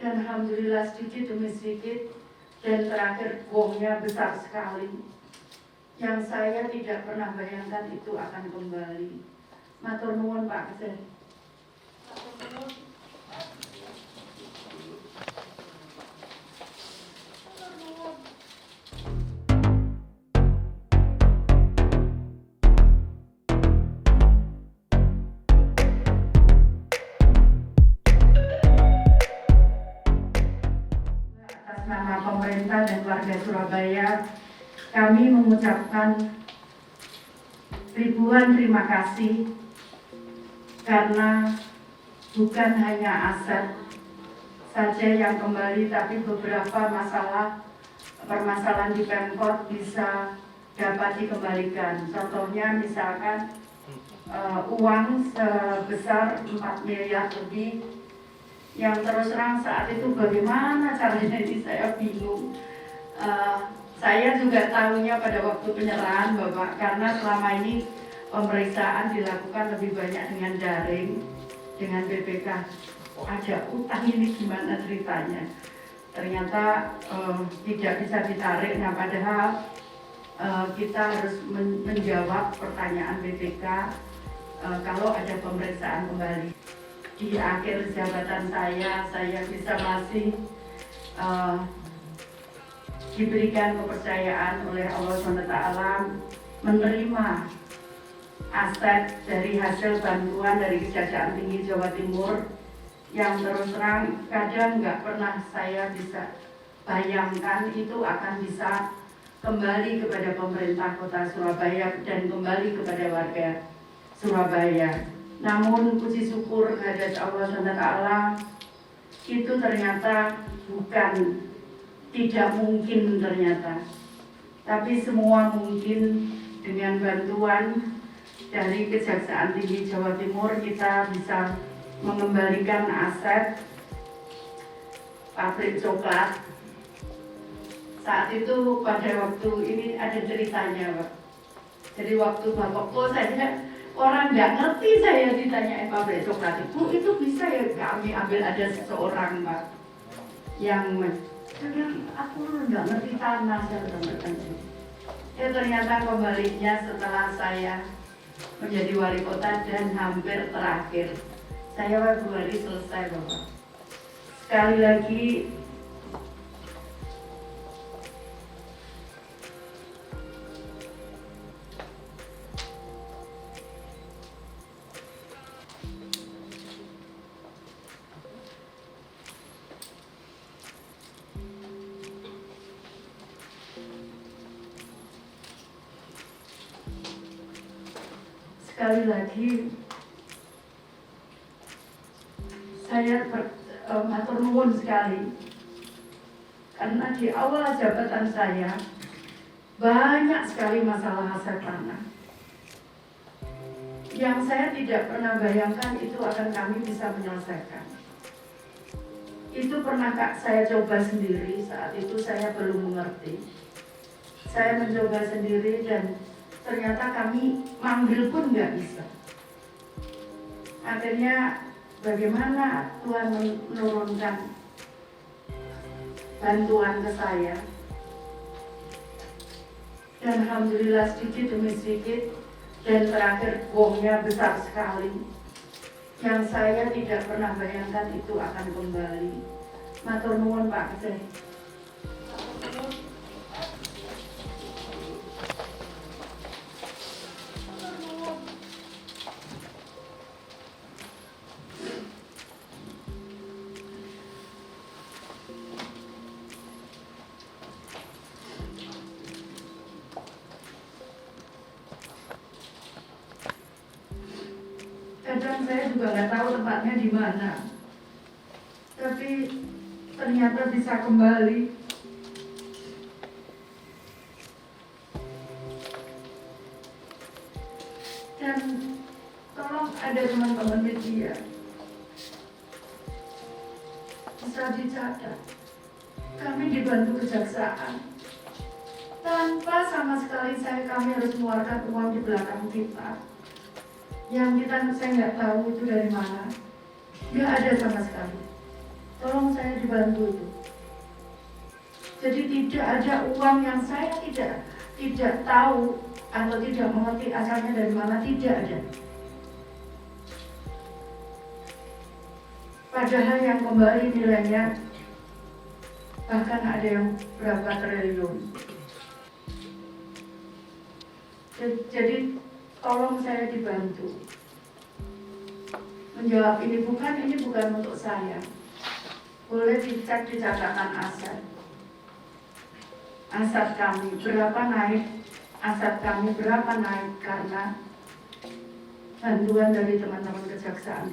Dan alhamdulillah sedikit demi sedikit, dan terakhir gongnya besar sekali, yang saya tidak pernah bayangkan itu akan kembali. Matur nuwun Pak Kezen. Atas nama pemerintah dan warga Surabaya, kami mengucapkan ribuan terima kasih karena bukan hanya aset saja yang kembali, tapi beberapa permasalahan di Pemkot bisa dapat dikembalikan. Contohnya misalkan uang sebesar 4 miliar lebih yang terus terang saat itu bagaimana caranya ini saya bingung. Saya juga tahunya pada waktu penyerahan Bapak, karena selama ini pemeriksaan dilakukan lebih banyak dengan daring, dengan BPK. Oh, ada utang ini gimana ceritanya? Ternyata tidak bisa ditarik. Nah, padahal kita harus menjawab pertanyaan BPK kalau ada pemeriksaan kembali. Di akhir jabatan saya bisa masih diberikan kepercayaan oleh Allah SWT menerima aset dari hasil bantuan dari Kejaksaan Tinggi Jawa Timur yang terus terang kadang nggak pernah saya bisa bayangkan itu akan bisa kembali kepada pemerintah Kota Surabaya dan kembali kepada warga Surabaya. Namun puji syukur kehadirat Allah SWT itu ternyata bukan tidak mungkin ternyata, tapi semua mungkin. Dengan bantuan dari Kejaksaan Tinggi Jawa Timur kita bisa mengembalikan aset pabrik coklat. Saat itu pada waktu ini ada ceritanya Pak. Jadi waktu Bapak saya orang nggak ngerti, saya ditanya pabrik coklat itu bisa ya kami ambil, ada seseorang Pak yang aku nggak ngerti tanah, saya bertanya. Ya ternyata kembalinya setelah saya menjadi wali kota dan hampir terakhir. Saya Februari selesai Bapak. Sekali lagi saya matur nuwun sekali karena di awal jabatan saya banyak sekali masalah aset tanah yang saya tidak pernah bayangkan itu akan kami bisa menyelesaikan. Itu pernah saya coba sendiri, saat itu saya belum mengerti. Saya mencoba sendiri dan ternyata kami manggil pun nggak bisa. Akhirnya bagaimana Tuhan menurunkan bantuan ke saya. Dan alhamdulillah sedikit demi sedikit, dan terakhir gongnya besar sekali, yang saya tidak pernah bayangkan itu akan kembali. Matur nuwun Pak Kezen. Kadang saya juga nggak tahu tempatnya di mana, tapi ternyata bisa kembali. Dan tolong ada teman-teman media bisa dicatat, kami dibantu kejaksaan tanpa sama sekali kami harus mengeluarkan uang di belakang kita. Yang saya nggak tahu itu dari mana, nggak ada sama sekali. Tolong saya saya dibantu itu. Jadi tidak ada uang yang saya tidak tahu atau tidak mengerti asalnya dari mana, tidak ada. Padahal yang kembali nilainya bahkan ada yang berapa triliun. Jadi tolong saya dibantu menjawab ini bukan untuk saya. Boleh dicek di catatan aset kami berapa naik, aset kami berapa naik karena bantuan dari teman-teman kejaksaan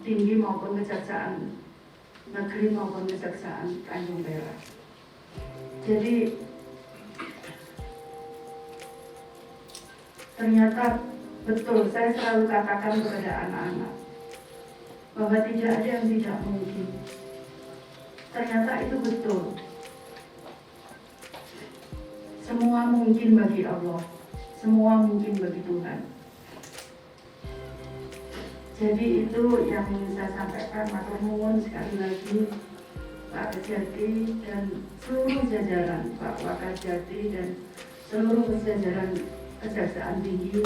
tinggi maupun kejaksaan negeri maupun kejaksaan Tanjung Perak. Jadi ternyata betul, saya selalu katakan kepada anak-anak bahwa tidak ada yang tidak mungkin. Ternyata itu betul. Semua mungkin bagi Allah, semua mungkin bagi Tuhan. Jadi itu yang ingin saya sampaikan. Matur nuwun sekali lagi Pak Kejati dan seluruh jajaran, Pak Wakajati dan seluruh jajaran Kejaksaan Tinggi.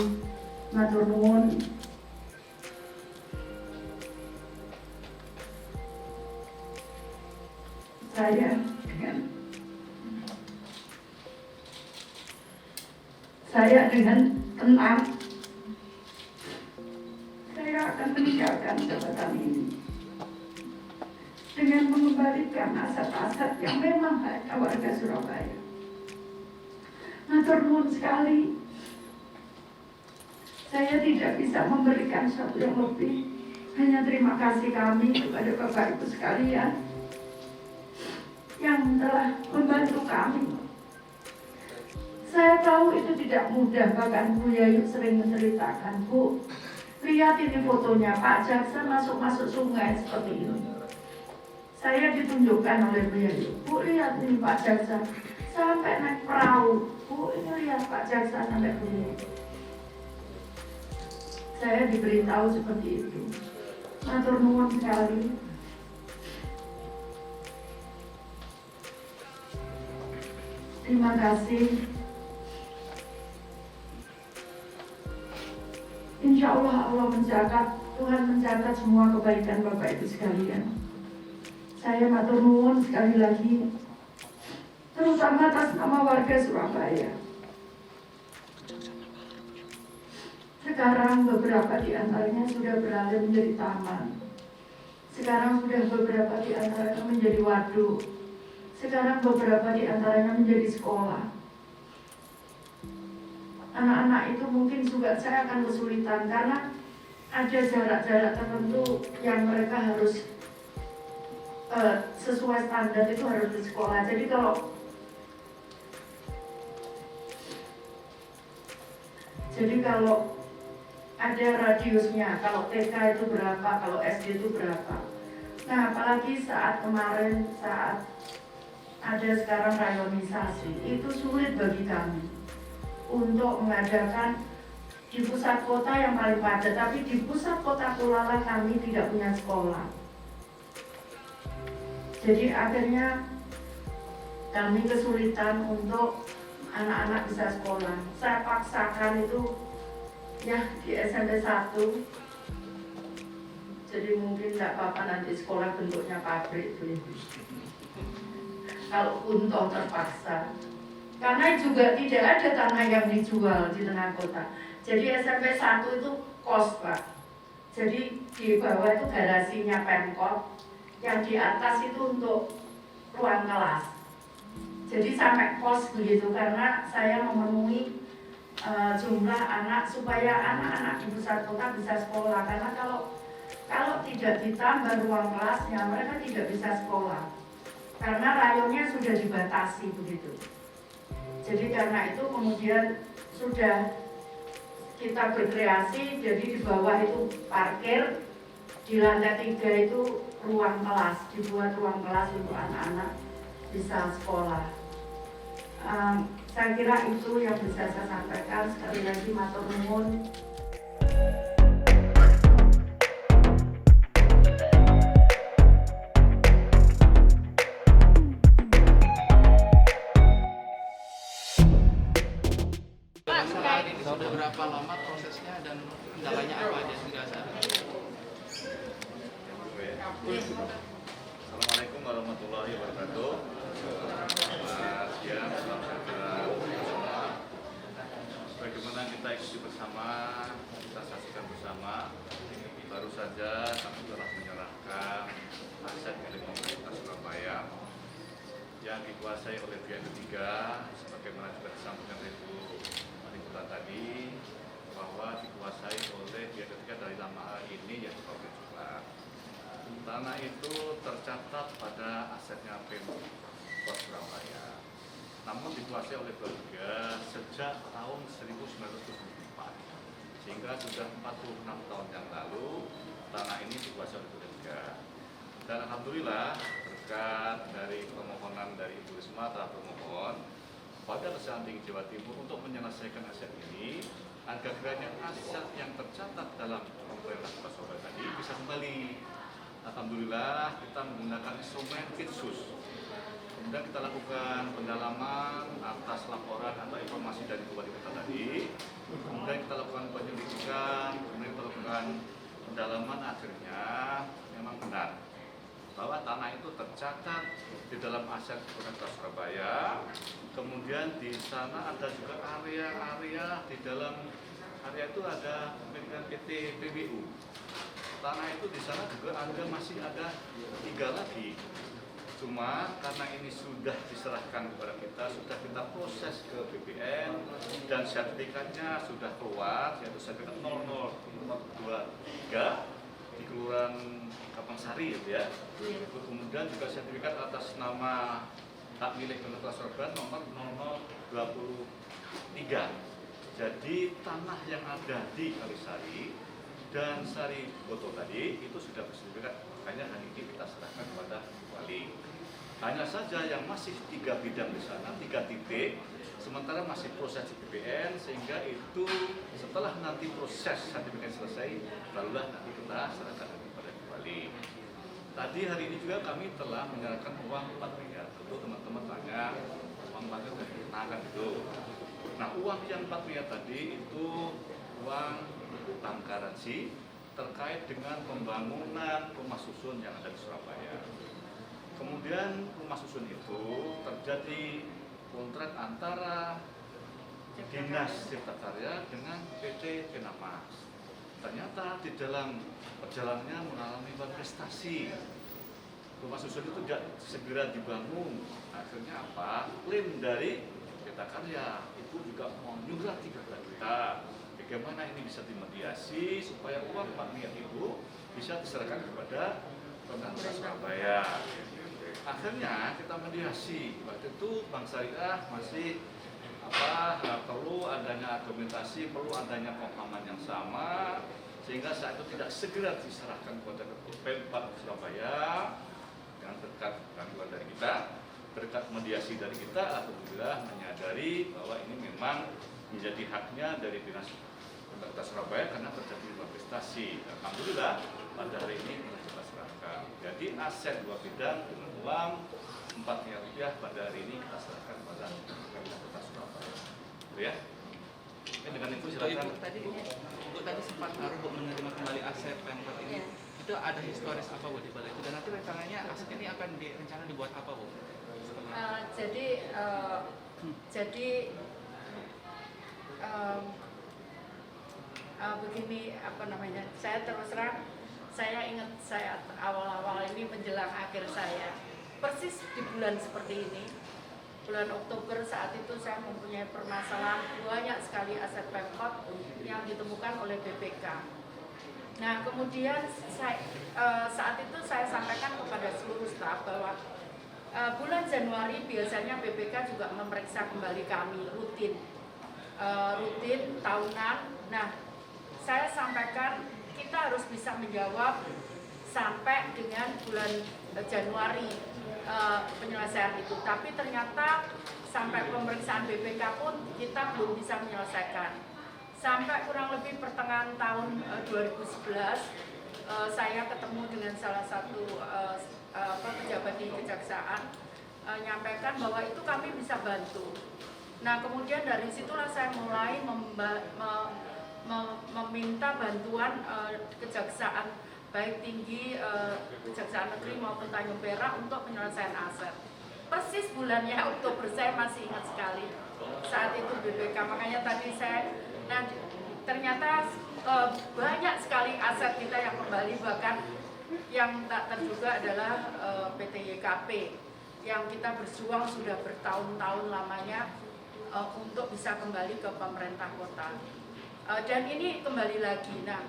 Matur nuwun. Saya dengan tenang, saya akan meninggalkan jabatan ini dengan mengembalikan aset-aset yang memang hanya warga Surabaya. Matur nuwun sekali. Saya tidak bisa memberikan sesuatu yang lebih. Hanya terima kasih kami kepada Bapak Ibu sekalian yang telah membantu kami. Saya tahu itu tidak mudah, bahkan Bu Yayu sering menceritakan, Bu, lihat ini fotonya Pak Jaksa masuk sungai seperti ini. Saya ditunjukkan oleh Bu Yayu, Bu lihat ini Pak Jaksa sampai naik perahu, Bu ini lihat Pak Jaksa sampai begini. Saya diberitahu seperti itu. Matur nuwun sekali. Terima kasih. Insya Allah Tuhan mencatat semua kebaikan Bapak Ibu sekalian. Saya matur nuwun sekali lagi, terutama atas nama warga Surabaya. Sekarang beberapa di antaranya sudah beralih menjadi taman. Sekarang sudah beberapa di antaranya menjadi waduk. Sekarang beberapa di antaranya menjadi sekolah. Anak-anak itu mungkin juga saya akan kesulitan karena ada jarak-jarak tertentu yang mereka harus sesuai standar itu harus di sekolah. Jadi kalau ada radiusnya, kalau TK itu berapa, kalau SD itu berapa. Nah, apalagi saat kemarin saat ada sekarang rayonisasi, itu sulit bagi kami untuk mengadakan di pusat kota yang paling padat, tapi di pusat kota Kulala kami tidak punya sekolah. Jadi akhirnya kami kesulitan untuk anak-anak bisa sekolah. Saya paksakan itu ya di SMP 1. Jadi mungkin tidak apa-apa nanti sekolah bentuknya pabrik itu. Kalau toh terpaksa. Karena juga tidak ada tanah yang dijual di tengah kota. Jadi SMP 1 itu kos, Pak. Jadi di bawah itu garasinya Pemkot, yang di atas itu untuk ruang kelas. Jadi sampai kos begitu, karena saya memenuhi jumlah anak supaya anak-anak di pusat kota bisa sekolah. Karena kalau tidak ditambah ruang kelasnya, mereka tidak bisa sekolah. Karena rayonnya sudah dibatasi begitu. Jadi karena itu kemudian sudah kita berkreasi, jadi di bawah itu parkir, di lantai 3 itu ruang kelas, dibuat ruang kelas untuk anak-anak bisa sekolah. Saya kira itu yang bisa saya sampaikan. Sekali lagi matur nuwun. lama prosesnya dan kendalanya apa aja sudah ada? Assalamualaikum warahmatullahi wabarakatuh. Selamat siang, salam sejahtera semua. Bagaimana kita ikuti bersama, kita saksikan bersama. Baru saja kami telah menyerahkan aset milik pemerintah Surabaya yang dikuasai oleh pihak ketiga, sebagaimana juga disampaikan Ibu Wali Kota tadi, bahwa dikuasai oleh pihak ketiga dari lama ini, yaitu Pabrik Coklat. Tanah itu tercatat pada asetnya Pemkot Surabaya, namun dikuasai oleh pihak ketiga sejak tahun 1974, sehingga sudah 46 tahun yang lalu tanah ini dikuasai oleh pihak ketiga. Dan alhamdulillah berkat dari permohonan dari Ibu Risma telah bermohon pada Kejaksaan Tinggi Jawa Timur untuk menyelesaikan aset ini agar kiranya aset yang tercatat dalam pemerintah Kota Surabaya tadi bisa kembali. Alhamdulillah kita menggunakan instrumen Kitsus. Kemudian kita lakukan pendalaman atas laporan atau informasi dari Ibu Wali Kota tadi. Kemudian kita lakukan penyelidikan, kemudian kita lakukan pendalaman, akhirnya memang benar bahwa tanah itu tercatat di dalam aset Kota Surabaya. Kemudian di sana ada juga area-area, di dalam area itu ada pemilikan PT PWU. Tanah itu di sana juga masih ada 3 lagi. Cuma karena ini sudah diserahkan kepada kita, sudah kita proses ke BPN dan sertifikatnya sudah keluar, yaitu sertifikat 0023 di Kelurahan Kapangsari, ya. Kemudian juga sertifikat atas nama hak milik Pemkot Surabaya nomor 0023. Jadi tanah yang ada di Kalisari dan Sari Boto tadi itu sudah bersertifikat, makanya hari ini kita serahkan kepada wali. Hanya saja yang masih 3 bidang di sana, 3 titik, sementara masih proses di BPN, sehingga itu setelah nanti proses sertifikat selesai, barulah nanti kita serahkan kepada wali. Tadi hari ini juga kami telah menyerahkan uang 4 miliar. Tentu teman-teman tanya, uang 4 miliar dari mana itu? Nah, uang yang 4 miliar tadi itu uang utang garansi terkait dengan pembangunan rumah susun yang ada di Surabaya. Kemudian rumah susun itu terjadi kontrak antara Dinas Cipta Karya dengan PT Kenamas. Ternyata di dalam perjalanannya mengalami kontestasi. Rumah susun itu tidak segera dibangun. Akhirnya apa? Klaim dari Cipta Karya itu juga mau nyurah 3 juta. Bagaimana ini bisa dimediasi supaya uang 4 miliar itu bisa diserahkan kepada Pemerintah Surabaya. Akhirnya kita mediasi. Waktu itu Bank Syariah masih perlu adanya argumentasi, perlu adanya pemahaman yang sama, sehingga saat itu tidak segera diserahkan kepada Pemkot Surabaya dengan berkat bantuan dari kita, berkat mediasi dari kita. Alhamdulillah menyadari bahwa ini memang menjadi haknya dari Dinas Kota Surabaya karena terjadi kontestasi. Alhamdulillah pada hari ini kita serahkan. Jadi aset 2 bidang dengan uang 4 miliar rupiah pada hari ini kita serahkan kepada Kota Surabaya. Ya. Dengan itu silakan. Ibu tadi sempat ngaruh menerima kembali aset Pemkot ini. Itu ada historis apa Bu di balik itu, dan nanti rencananya aset ini akan direncana dibuat apa Bu? Begini, saya terus terang, saya ingat saya awal-awal ini menjelang akhir saya, persis di bulan seperti ini, bulan Oktober saat itu saya mempunyai permasalahan banyak sekali aset Pemkot yang ditemukan oleh BPK. Nah, kemudian saat itu saya sampaikan kepada seluruh staf bahwa bulan Januari biasanya BPK juga memeriksa kembali kami rutin tahunan. Nah, saya sampaikan kita harus bisa menjawab sampai dengan bulan Januari penyelesaian itu. Tapi ternyata sampai pemeriksaan BPK pun kita belum bisa menyelesaikan. Sampai kurang lebih pertengahan tahun 2011 saya ketemu dengan salah satu pejabat di Kejaksaan, menyampaikan bahwa itu kami bisa bantu. Nah, kemudian dari situlah saya mulai meminta bantuan kejaksaan baik tinggi, Kejaksaan Negeri maupun Tanjung Perak untuk penyelesaian aset. Persis bulannya Oktober, saya masih ingat sekali saat itu BPK. Makanya tadi saya, ternyata banyak sekali aset kita yang kembali, bahkan yang tak terduga adalah PT YKP yang kita berjuang sudah bertahun-tahun lamanya untuk bisa kembali ke pemerintah kota. Dan ini kembali lagi. Nah,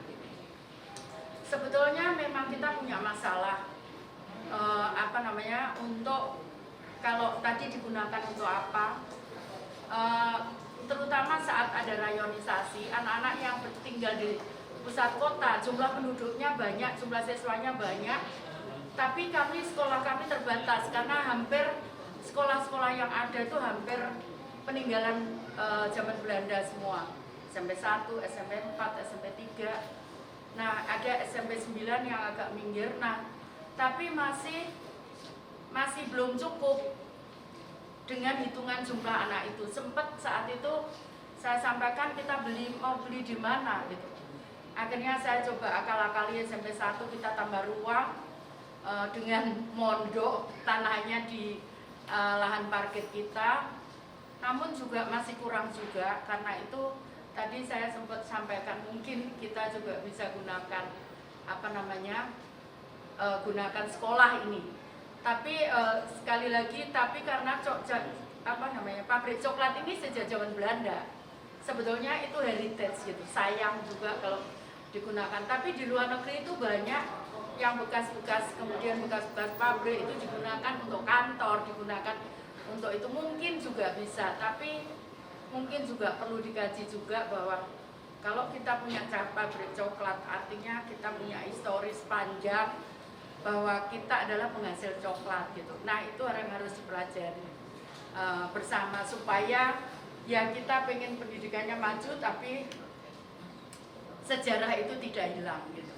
sebetulnya memang kita punya masalah untuk kalau tadi digunakan untuk apa, terutama saat ada rayonisasi, anak-anak yang tinggal di pusat kota, jumlah penduduknya banyak, jumlah siswanya banyak, tapi sekolah kami terbatas karena hampir sekolah-sekolah yang ada itu hampir peninggalan zaman Belanda semua, SMP 1, SMP 4, SMP 3. Nah, ada SMP 9 yang agak minggir. Nah, tapi masih belum cukup dengan hitungan jumlah anak itu. Sempat saat itu saya sampaikan kita mau beli di mana gitu. Akhirnya saya coba akal-akali SMP 1 kita tambah ruang dengan mondok tanahnya di lahan parkir kita. Namun juga masih kurang juga, karena itu tadi saya sempat sampaikan mungkin kita juga bisa gunakan gunakan sekolah ini. Tapi sekali lagi, karena pabrik coklat ini sejak zaman Belanda. Sebetulnya itu heritage gitu. Sayang juga kalau digunakan. Tapi di luar negeri itu banyak yang bekas-bekas, kemudian bekas-bekas pabrik itu digunakan untuk kantor, digunakan untuk itu, mungkin juga bisa. Tapi mungkin juga perlu dikaji juga bahwa kalau kita punya pabrik coklat, artinya kita punya historis panjang bahwa kita adalah penghasil coklat gitu. Nah, itu yang harus dipelajari bersama supaya ya kita pengen pendidikannya maju tapi sejarah itu tidak hilang gitu.